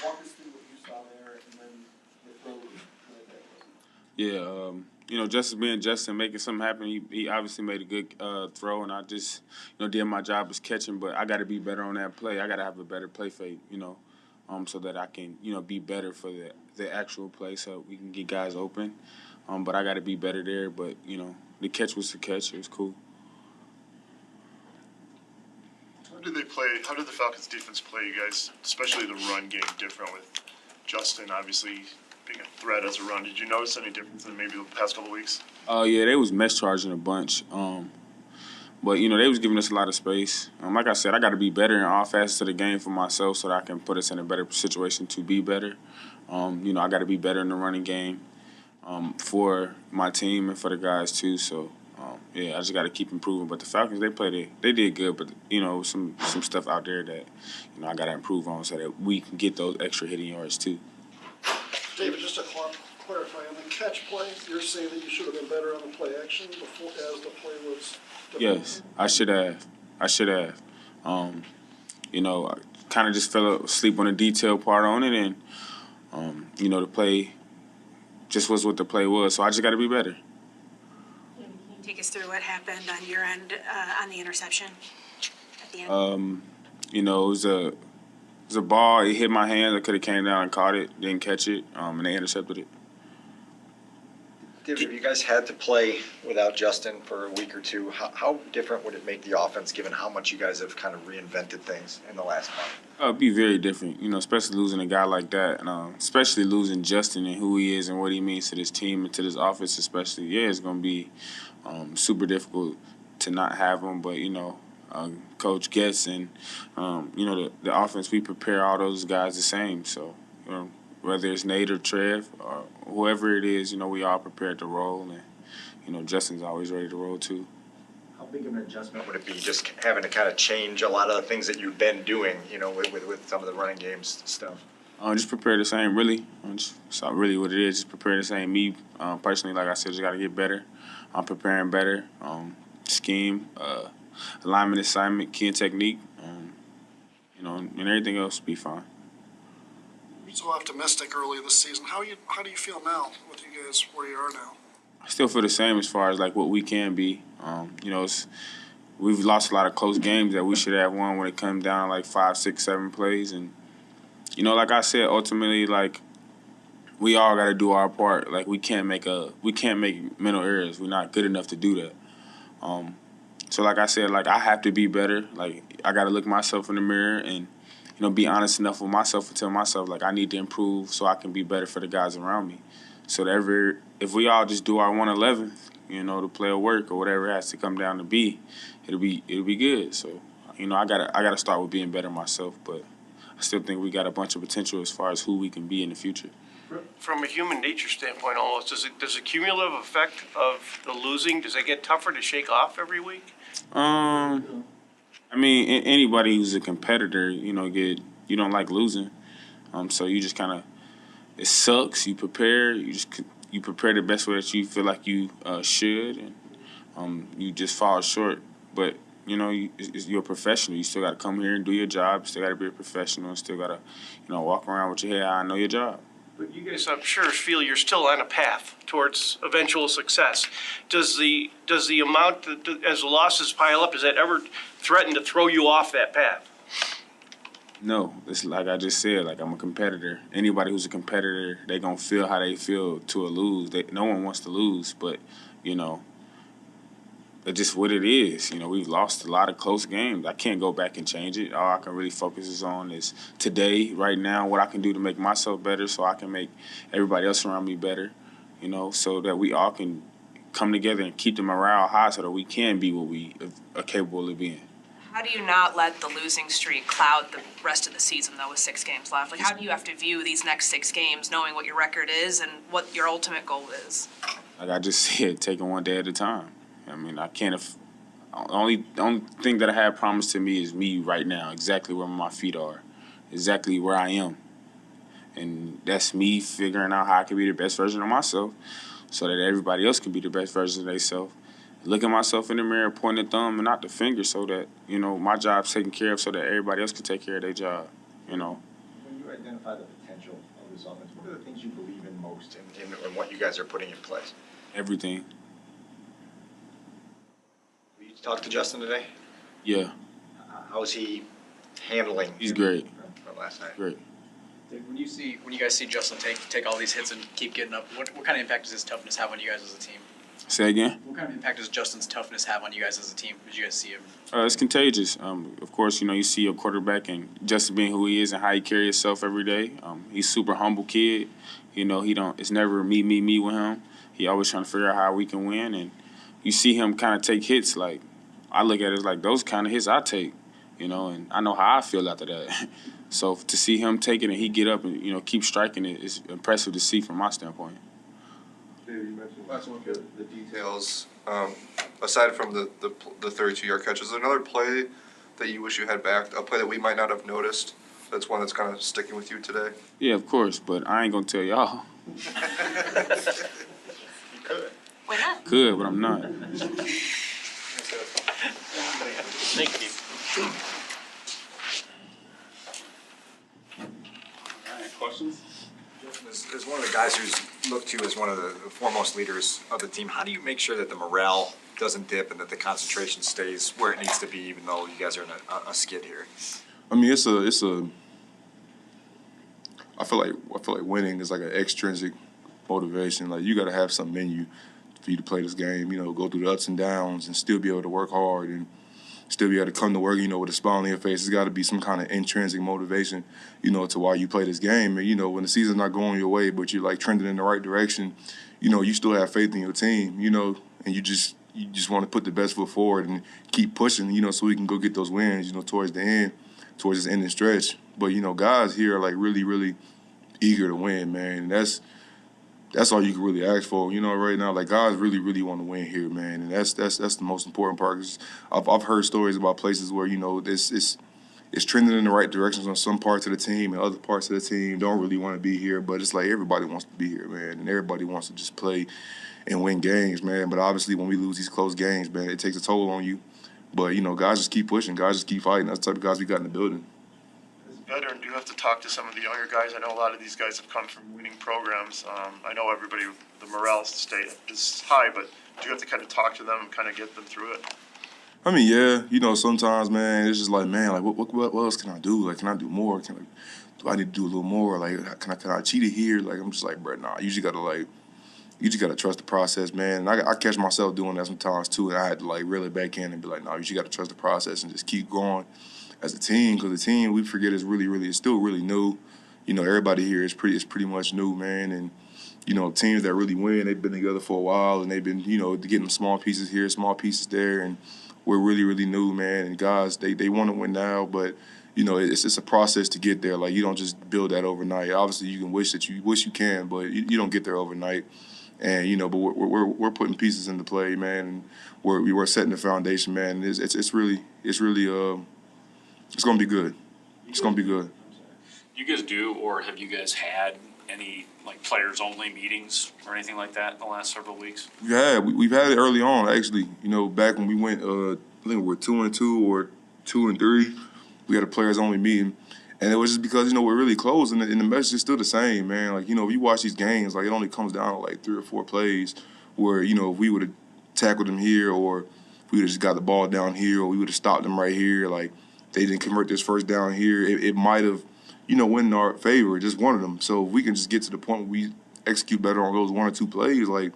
Walk us through what you saw there, and then the throw that was. Yeah, Justin being Justin, making something happen. He obviously made a good throw, and I just, did my job as catching. But I got to be better on that play. I got to have a better play fake, so that I can, be better for the actual play, so we can get guys open. But I got to be better there. But the catch was the catch. It was cool. How did they play? How did the Falcons defense play you guys, especially the run game, different with Justin obviously being a threat as a run? Did you notice any difference in maybe the past couple of weeks? Yeah, they was mesh charging a bunch. But they was giving us a lot of space. Like I said, I got to be better in all facets of the game for myself, so that I can put us in a better situation to be better. I got to be better in the running game for my team and for the guys too. So. I just got to keep improving. But the Falcons, they did good. But some stuff out there that I got to improve on, so that we can get those extra hitting yards too. David, just to clarify on the catch play, you're saying that you should have been better on the play action before as the play was developing? Yes, I should have. I kind of just fell asleep on the detail part on it, and the play just was what the play was. So I just got to be better. Take us through what happened on your end on the interception at the end. It was a ball. It hit my hand. I could have came down and caught it, didn't catch it, and they intercepted it. David, if you guys had to play without Justin for a week or two, how different would it make the offense, given how much you guys have kind of reinvented things in the last month? It'd be very different, especially losing a guy like that, and especially losing Justin and who he is and what he means to this team and to this offense especially. Yeah, it's going to be super difficult to not have him, but, Coach gets, and, the offense, we prepare all those guys the same. So, whether it's Nate or Trev or whoever it is, we all prepared to roll, and, Justin's always ready to roll too. How big of an adjustment would it be just having to kind of change a lot of the things that you've been doing, with some of the running games stuff? Just prepare the same, really. That's really what it is, just prepare the same. Me, personally, like I said, just got to get better. I'm preparing better. Scheme, alignment, assignment, key and technique, and everything else will be fine. You're so optimistic early this season. How do you feel now with you guys where you are now? I still feel the same as far as like what we can be. We've lost a lot of close games that we should have won when it comes down to like 5, 6, 7 plays, and like I said, ultimately, like we all got to do our part. Like we can't make mental errors. We're not good enough to do that. So like I said, like I have to be better. Like I got to look myself in the mirror and be honest enough with myself to tell myself like I need to improve so I can be better for the guys around me. So that if we all just do our 111th, the play will work or whatever it has to come down to be, it'll be good. So I gotta start with being better myself, but I still think we got a bunch of potential as far as who we can be in the future. From a human nature standpoint, almost, does the cumulative effect of the losing, does it get tougher to shake off every week? Anybody who's a competitor, you don't like losing. So you just kind of, it sucks. You prepare. You prepare the best way that you feel like you should, and you just fall short. But you're a professional. You still got to come here and do your job. You still got to be a professional. And still got to, walk around with your head high and know your job. But you guys, I'm sure, feel you're still on a path towards eventual success. Does the amount as the losses pile up, does that ever threaten to throw you off that path? No, it's like I just said. Like I'm a competitor. Anybody who's a competitor, they gonna feel how they feel to a lose. No one wants to lose, but it's just what it is. We've lost a lot of close games. I can't go back and change it. All I can really focus on is today, right now, what I can do to make myself better so I can make everybody else around me better, so that we all can come together and keep the morale high so that we can be what we are capable of being. How do you not let the losing streak cloud the rest of the season, though, with 6 games left? Like, how do you have to view these next 6 games, knowing what your record is and what your ultimate goal is? Like I just said, taking one day at a time. I can't. The only thing that I have promised to me is me right now, exactly where my feet are, exactly where I am. And that's me figuring out how I can be the best version of myself so that everybody else can be the best version of themselves. Look at myself in the mirror, point the thumb and not the finger so that, my job's taken care of so that everybody else can take care of their job, When you identify quantify the potential of this offense? What are the things you believe in most in what you guys are putting in place? Everything. Did you talk to Justin today? Yeah, How's he handling? he's great. From last night. Great. When you guys see Justin take all these hits and keep getting up, what kind of impact does his toughness have on you guys as a team? Say again? What kind of impact does Justin's toughness have on you guys as a team? Did you guys see him? It's contagious. Of course, you see your quarterback and Justin being who he is and how he carries himself every day. He's super humble kid. It's never me with him. He always trying to figure out how we can win. And you see him kind of take hits like, I look at it as like those kind of hits I take, and I know how I feel after that. So to see him take it and he get up and, keep striking it is impressive to see from my standpoint. David, you mentioned the details. Aside from the 32-yard catch, is there another play that you wish you had back, a play that we might not have noticed? That's one that's kind of sticking with you today? Yeah, of course, but I ain't going to tell y'all. You could. Why not? Could, but I'm not. Thank you. Questions? As one of the guys who's looked to as one of the foremost leaders of the team, how do you make sure that the morale doesn't dip and that the concentration stays where it needs to be, even though you guys are in a skid here? I mean, I feel like winning is like an extrinsic motivation. Like, you got to have something in you for you to play this game, go through the ups and downs and still be able to work hard and still be able to come to work, with a smile on your face. There's got to be some kind of intrinsic motivation, to why you play this game. And, when the season's not going your way, but you're, like, trending in the right direction, you still have faith in your team, and you just want to put the best foot forward and keep pushing, so we can go get those wins, towards the end, towards this ending stretch. But, guys here are, like, really, really eager to win, man. And that's all you can really ask for, right now. Like, guys really, really want to win here, man, and that's the most important part. Cause I've heard stories about places where it's trending in the right directions on some parts of the team, and other parts of the team don't really want to be here. But it's like everybody wants to be here, man, and everybody wants to just play and win games, man. But obviously, when we lose these close games, man, it takes a toll on you. But guys just keep pushing, guys just keep fighting. That's the type of guys we got in the building. Veteran, do you have to talk to some of the younger guys? I know a lot of these guys have come from winning programs. I know everybody, the morale is high, but do you have to kind of talk to them and kind of get them through it? I mean, yeah, sometimes, man, it's just like, man, like, what else can I do? Like, can I do more? Do I need to do a little more? Like, can I cheat it here? Like, I'm just like, bro, nah, you just gotta trust the process, man. And I catch myself doing that sometimes, too, and I had to, like, reel it back in and be like, nah, you just gotta trust the process and just keep going as a team, because the team, we forget, is it's still really new. Everybody here is pretty much new, man, and teams that really win, they've been together for a while, and they've been, getting small pieces here, small pieces there, and we're really, really new, man. And guys, they want to win now, but it's a process to get there. Like, you don't just build that overnight. Obviously, you can wish you can, but you don't get there overnight. And but we're putting pieces into play, man, and we're setting the foundation, man. And it's really it's gonna be good. It's gonna be good. You guys do, or have you guys had any players-only meetings or anything like that in the last several weeks? We've had it early on, actually. Back when we went, I think we were 2-2 or 2-3, we had a players-only meeting, and it was just because we're really close, and the message is still the same, man. Like, if you watch these games, like, it only comes down to like 3 or 4 plays, where if we would have tackled them here, or if we would have just got the ball down here, or we would have stopped them right here, like, they didn't convert this first down here, it might have, went in our favor, just one of them. So if we can just get to the point where we execute better on those 1 or 2 plays, like,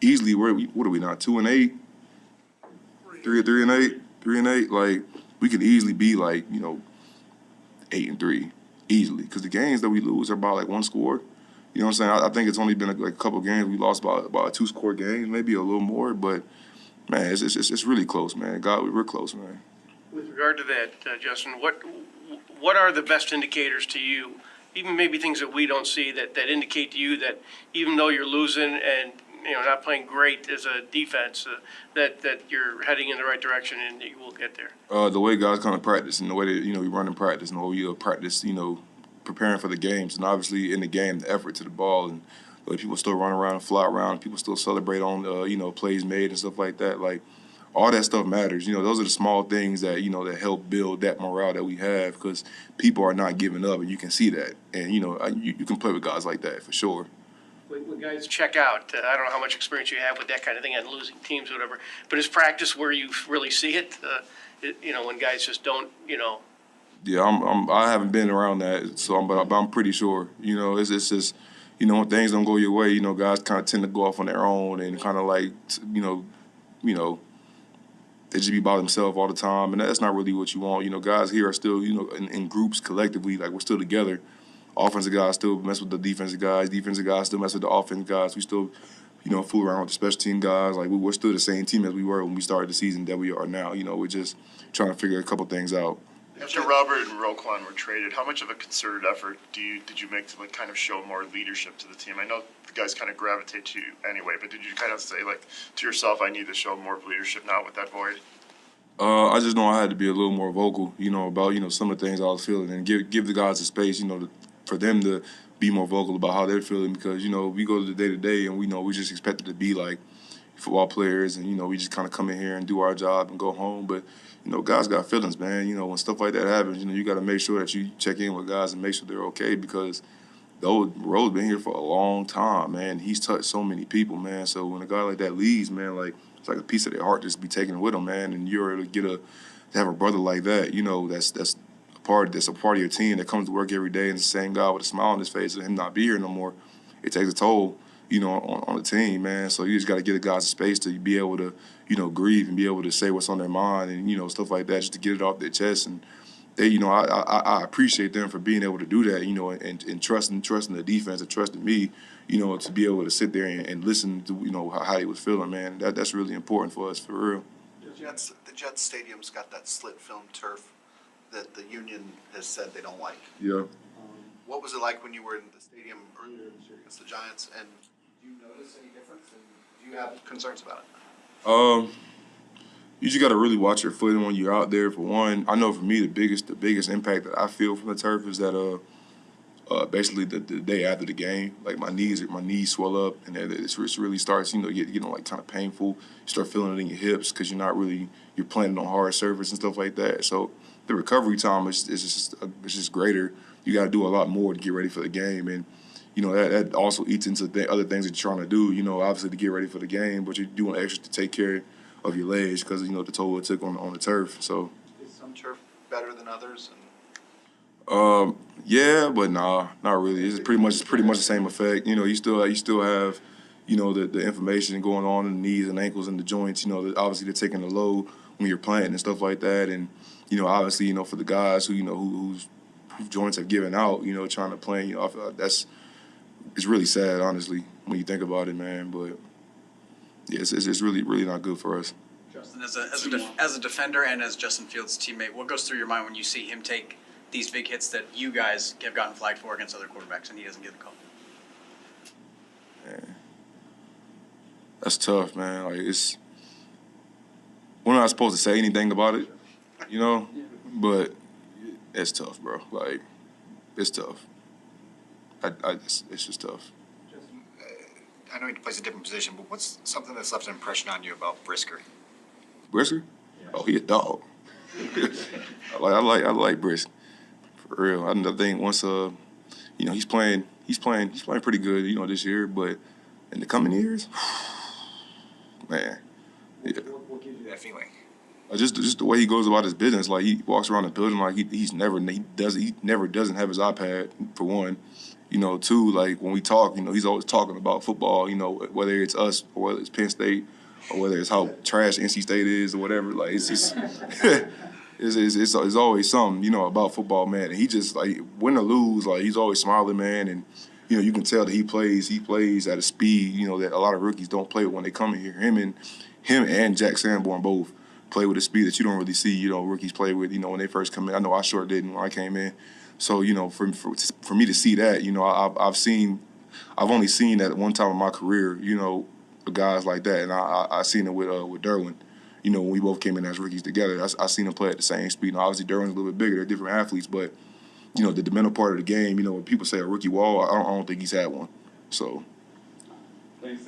easily, what are we now, 2-8? 3-8? Like, we could easily be like, 8-3, easily. Because the games that we lose are by like 1 score. You know what I'm saying? I think it's only been a couple games we lost by a 2-score game, maybe a little more. But, man, it's really close, man. God, we're close, man. With regard to that, Justin, what are the best indicators to you, even maybe things that we don't see, that indicate to you that even though you're losing and not playing great as a defense, that you're heading in the right direction and you will get there? The way guys come to practice and the way that we run in practice and the way we practice, preparing for the games, and obviously in the game, the effort to the ball, and the way people still run around and fly around, people still celebrate on plays made and stuff like that. Like, all that stuff matters. You know, those are the small things that, you know, that help build that morale that we have because people are not giving up, and you can see that. And, you know, you can play with guys like that for sure. When guys check out, I don't know how much experience you have with that kind of thing on losing teams or whatever, but is practice where you really see it? You know, when guys just don't, you know. Yeah, I haven't been around that, so but I'm pretty sure. You know, it's just, you know, when things don't go your way, you know, guys kind of tend to go off on their own and kind of like, you know, they just be by themselves all the time, and that's not really what you want. You know, guys here are still, you know, in groups collectively, like we're still together. Offensive guys still mess with the defensive guys still mess with the offensive guys. We still, you know, fool around with the special team guys. Like we're still the same team as we were when we started the season that we are now. You know, we're just trying to figure a couple things out. After Robert and Roquan were traded, how much of a concerted effort did you make to like kind of show more leadership to the team? I know the guys kind of gravitate to you anyway, but did you kind of say like to yourself, I need to show more leadership now with that void? I just know I had to be a little more vocal, you know, about, you know, some of the things I was feeling, and give the guys the space, you know, for them to be more vocal about how they're feeling, because, you know, we go to the day-to-day and we know we just expected to be like football players, and, you know, we just kind of come in here and do our job and go home. But, you know, guys got feelings, man. You know, when stuff like that happens, you know, you got to make sure that you check in with guys and make sure they're okay, because Ro's been here for a long time, man. He's touched so many people, man. So when a guy like that leaves, man, like it's like a piece of their heart just be taken with him, man. And you're able to have a brother like that, you know, that's a part of your team that comes to work every day, and the same guy with a smile on his face, and him not be here no more, it takes a toll, you know, on the team, man. So you just got to give the guys a space to be able to, you know, grieve and be able to say what's on their mind, and, you know, stuff like that, just to get it off their chest. And they, you know, I appreciate them for being able to do that, you know, and trusting the defense and trusting me, you know, to be able to sit there and listen to, you know, how he was feeling, man. That's really important for us, for real. The Jets stadium's got that slit film turf that the union has said they don't like. Yeah. What was it like when you were in the stadium earlier this year against the Giants, and do you notice any difference, and do you have concerns about it? You just got to really watch your footing when you're out there. For one, I know for me the biggest impact that I feel from the turf is that basically the day after the game, like my knees swell up, and it really starts, you know, getting like kind of painful. You start feeling it in your hips because you're playing on hard surface and stuff like that. So the recovery time is just greater. You got to do a lot more to get ready for the game, and you know that also eats into other things that you're trying to do. You know, obviously to get ready for the game, but you're doing extra to take care of your legs because, you know, the toll it took on the turf. So Is some turf better than others? yeah, but nah, not really. It's pretty much the same effect. You know, you still have, you know, the information going on in the knees and ankles and the joints. You know, obviously they're taking the load when you're playing and stuff like that. And you know, obviously, you know, for the guys who, you know, whose joints have given out, you know, trying to play, you know, I feel like it's really sad, honestly, when you think about it, man. But yeah, it's really not good for us. Justin, as a defender and as Justin Fields' teammate, what goes through your mind when you see him take these big hits that you guys have gotten flagged for against other quarterbacks and he doesn't get the call? Man, that's tough, man. Like we're not supposed to say anything about it, you know, but it's tough, bro. Like it's tough. It's just tough. I know he plays a different position, but what's something that's left an impression on you about Brisker? Brisker? Oh, he a dog. I like Brisker. For real. I think once you know, he's playing pretty good, you know, this year, but in the coming years, man. Yeah. What gives you that feeling? Just the way he goes about his business. Like he walks around the building like he never doesn't have his iPad, for one. You know, two, like when we talk, you know, he's always talking about football, you know, whether it's us or whether it's Penn State or whether it's how trash NC State is or whatever. Like it's just it's always something, you know, about football, man. And he just, like, win or lose, like he's always smiling, man. And you know, you can tell that he plays at a speed, you know, that a lot of rookies don't play with when they come in here. Him and Jack Sanborn both play with a speed that you don't really see, you know, rookies play with, you know, when they first come in. I know I sure didn't when I came in. So, you know, for me to see that, you know, I've only seen that one time in my career, you know, guys like that, and I seen it with Derwin. You know, when we both came in as rookies together, I seen them play at the same speed. Now, obviously, Derwin's a little bit bigger; they're different athletes, but you know, the mental part of the game. You know, when people say a rookie wall, I don't think he's had one. So. Thanks,